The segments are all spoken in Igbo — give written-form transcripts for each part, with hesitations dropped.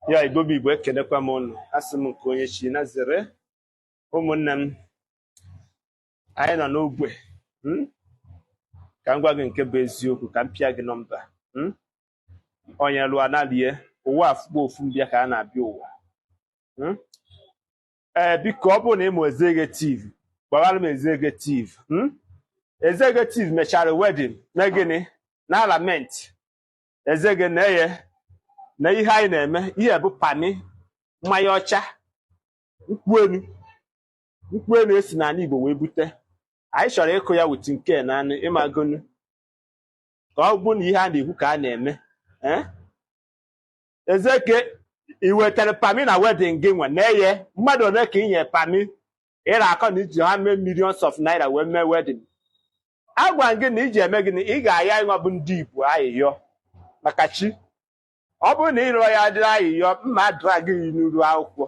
Ya Igbo bụ Igbo ekenekwa m unu. Asị m nke onye chi na zere ụmụnne m anyị nọ n'ogbe ka m gwa gị nke bụ eziokwu ka m pịa gị nọmba onye lụọ analie ụwa afụgbo ofu mbịa ka a na-abịa ụwa biko ọ bụrụ na ịmụ Ezegetive gbawara m Ezegetive Ezegetive mechara wedin na gịnị na alament ezege na-eye na ihe anyị na-eme ihe bụ pani mmanya ọcha nkwụ enu esi n'ala Igbo wee bute anyị chọrọ ịkụ ya wit nke naanị ịmagonu ka ọ bụ na ihe a na-ekwu ka a na-eme Ezeke i wetara pami na wedin gị nwe na-eye mmadụ ole ka inye pami ịra akọ na iji ha mee millions of naira wee mee wedin agwa gị na iji eme gịnị ị ga-aya ịnwa bụ ndị Igbo ayịyọ maka chi ọ bụrụ na ịrụọ ya dịrị ayịyọ mma drag gị n'uru akwụkwọ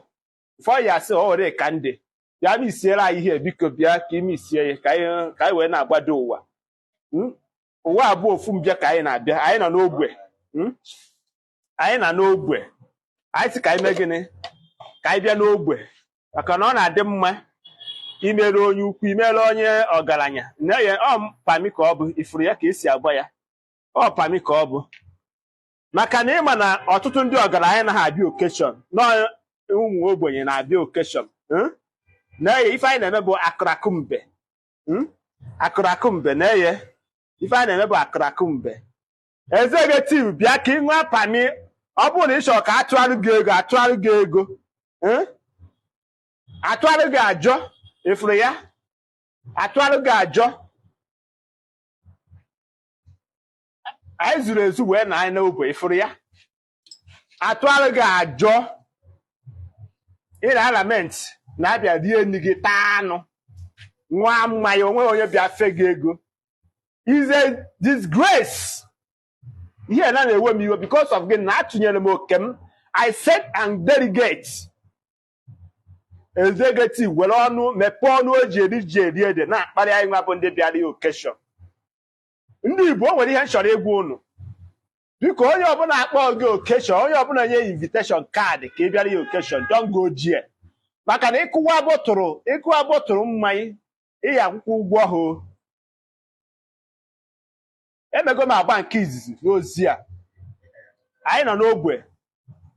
ụfọ ya sị ore ka ndị bịa m isiere anyị ihe biko bịa ka ime isie ya ka anyị wee na-agbado ụwa ụwa abụọ ofu mbịa ka anyị na-abịa anyị nọ n'ogbe anyị sị ka anyị mee gịnị ka anyị bịa n'ogbe maka na ọ na-adị mma imere onye ukwu imere onye ọgaranya na-enye ọ pami ka ọ bụ ifuru ya ka esi agba ya ọ pami ka ọ bụ maka na ịma na ọtụtụ ndị ọgaranya naghị abịa okeshọn na ụmụ ogbenye na-abịa okeshọn na-eye ife anyị na-eme bụ akụrakụmbe na-eye ife anyị na-eme bụ akụrakụmbe Ezegetive bịa ka ị nwa pami ọ bụrụ na ị chọrọ ka atụgharị gị ego atụgharị gị ajọ ifuru ya atụgharị gị ajọ anyị zuru ezu wee na anyị n'ogbe ifuru ya atụgharị gị ajọ ịra alament na-abịa rie nri gị taa anụ nwa mmanya onwe onye bịa fe gị ego is a disgrace ihe na-ewe m iwe because of gị na atụnyere m oke m I set and delegate Ezegetive were ọnụ mepee ọnụ o ji eri ede na-akparị anyị nwa bụ ndị bịara ya okeshọn ndị Igbo o nwere ihe m chọrọ ịgwa unu biko onye ọbụla akpọ gị okeshọn onye ọbụla nye inviteshọn kaadị ka ị bịara ya okeshọn don go jie maka na ịkụwa bọtụrụ mmanya ịyi akwụkwọ ụgwọ ahụ emego m agba nke izizi n'ozi a anyị nọ n'ogbe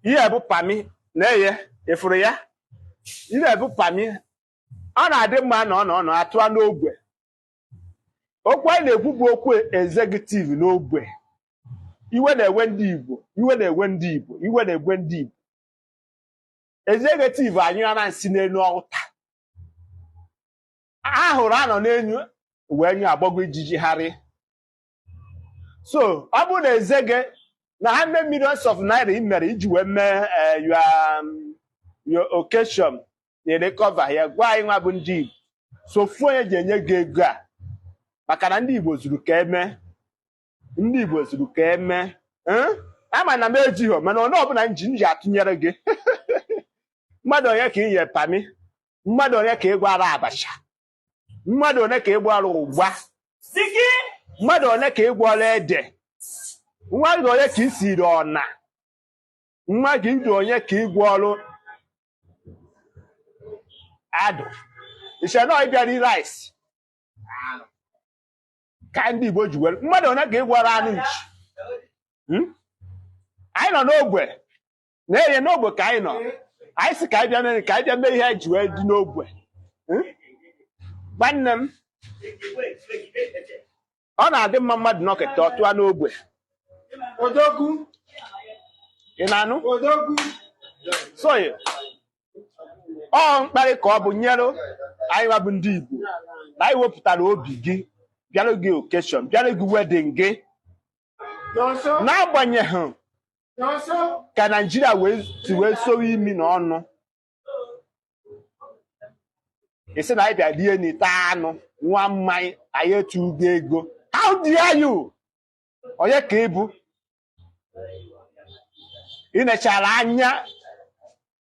ihe bụ pami na-eye efuru ya ihe bụ pami ọ na-adị mma na ọ nọ atụa n'ogbe okwu anyị na-ekwu bụ okwu Ezegetive n'ogbe iwe na-ewe ndị Igbo Ezegetive anyụara nsị n'elu ọta ahụrụ anọ n'enyu wee nyụ agbọgo ijijigharị so ọ bụrụ na Ezege na ha mee millions of naira i mere iji wee mee your occasion na-recover ya gwa anyị nwa bụ ndị Igbo sofu onye ji enye gị ego a maka na ndị Igbo zuru ka eme ama na m ejighị mana onye ọbụla nji atụnyere gị mmadụ onye ka inye pami mmadụ onye ka ịgwara abacha mmadụ onye ka ịgwara ụgba mmadụ onye ka ịgwara ede mmadụ onye ka isiri ọna mmadụ onye ka ịgwọrụ adụ ishe na ịbịara rice ka ndị Igbo ji were mmadụ onye ka ịgwọrọ anụ nchi anyị nọ n'ogbe na-enye n'ogbe ka anyị nọ anyị si ka anyị bịa mee ihe ji wee dị n'ogbe nwanne m ọ na-adị mma mmadụ nọkịta ọtụa n'ogbe ị na-anụ so ọ mkparị ka ọ bụ nyere anyị nwa bụ ndị Igbo na anyị wepụtara obi gị bịara gị okeshọn bịara gị wedin gị n'agbanyeghị ka Naijiria wee sowe imi n'ọnụ isi na anyị bịa rie n'ite anụ nwa mmanya anyị etugo ego how dare you onye ka ịbụ ị nechara anya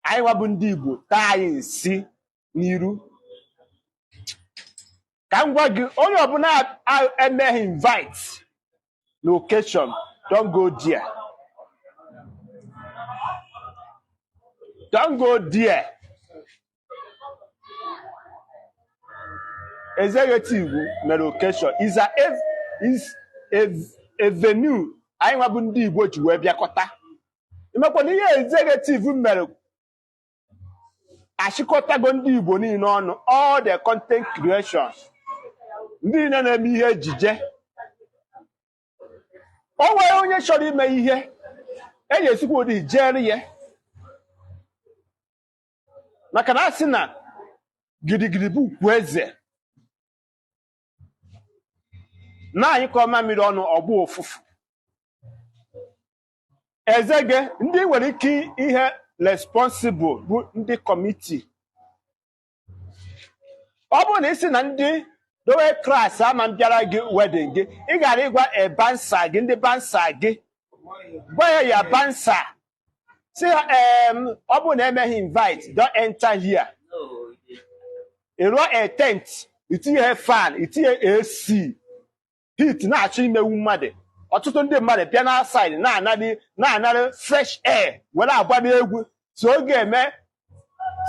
anyị nwa bụ ndị Igbo taa anyị nsị n'iru ka m gwa gị onye ọbụla emeghị invite na occasion don't go there Don't go there. Executive relocation is a venue. I am about to go to Webiakota. Imagine ihe executive mere ashikota go ndị Igbo niile ọnụ all the content creations. Ndị na-eme ihe ejije. O nwere onye chọrọ ime ihe enyi esikwa ụdị jere ya. Maka na asị na gidigidi bụ ukwu eze. Na anyị ka ọma mmiri ọnụ ọgbụ ofufu. Ezege ndị nwere ike ihe responsible bụ ndị kọmiti. Ọ bụrụ na isi na ndị dowe klas ama bịara gị wedding gị, ị gara ịgwa bansa gị ndị bansa gị. Gwa ya bansa. Si ọ bụrụ na emeghị invite, don't enter here. Ị rụọ a tent, itinye fan, itinye AC. Heat na-achọ imewu mmadụ. Ọtụtụ ndị mmadụ bịa na outside na-anarị fresh air were agba n'egwu. So oge eme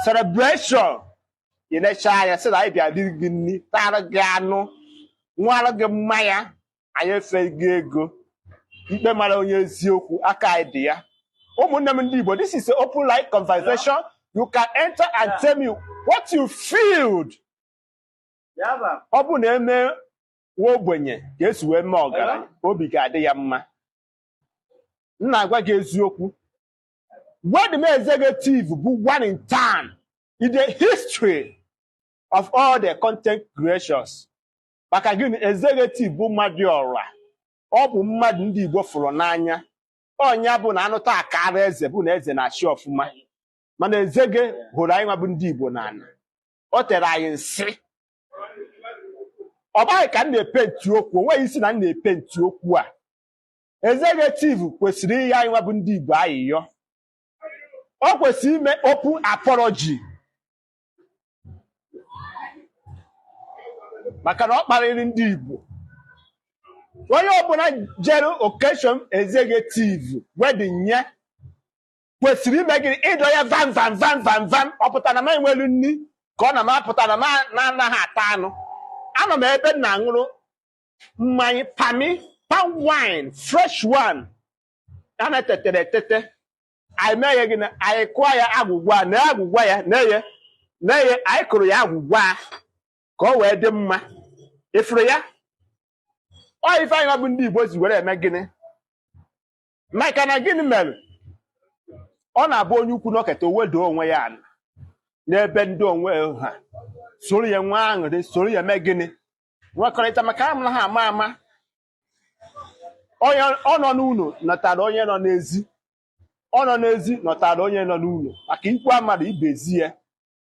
celebration. Ị na-eche anya sị na anyị bịa dịrị gị nri, tara gị anụ, nwara gị mmanya, anyị efe gị ego. Ikpe mara onye eziokwu aka anyị dị ya. Ụmụnne m ndị Igbo, this is an open light conversation. You can enter and tell me what you feel. Ọ bụ na eme nwa ogbenye ka esi wee mee ọgaranya, obi ga-adị ya mma. M na-agwa gị eziokwu. Wedding executive bụ one in town in the history of all the content creations. Maka gịnị executive bụ mmadụ ọra. Ọ bụ mmadụ ndị Igbo fụrụ n'anya. Ọnya bụ na anụta akara eze bụ na eze na-achị ọfụma. Mana ezege hụrụ anyị nwa bụ ndị Igbo n'ala. O tere anyị nsị. Ọ baghị ka m na-epenti okwu, onweghị isi na m na-epenti okwu a. Executive kwesịrị ihe anyị nwa bụ ndị Igbo ayịyọ. O kwesịrị ime open apology. Maka na ọ kparịrị ndị Igbo. Onye ọbụla jere occasion executive wedding ya kwesịrị ime gịnị ịdọ ya vam. Ọ pụtara na m enwelu nri ka ọ na m apụtara na anaghị ata anụ. Anọ m ebe m na-aṅụrụ mmanya palm wine, fresh one. A na-etetere etete. Anyị mee gịnị anyị kụọ ya agwụgwa na agwụgwa ya na-eye anyị kụrụ ya agwụgwa ka ọ wee dị mma. Ifuru ya ọ ife anyị bụ ndị Igbo ji were eme gịnị maka na gịnị mere ọ na-abụ onye ukwu n'okete owedo onwe ya ala n'ebe ndị onwe ha soro ya nwa aṅụrị soro ya eme gịnị nwekọrịta maka amụrụ ha ama ọ nọ n'ụlọ nọtara onye nọ n'ezi ọ nọ n'ezi nọtara onye nọ n'ụlọ maka ikwu amadụ ibezie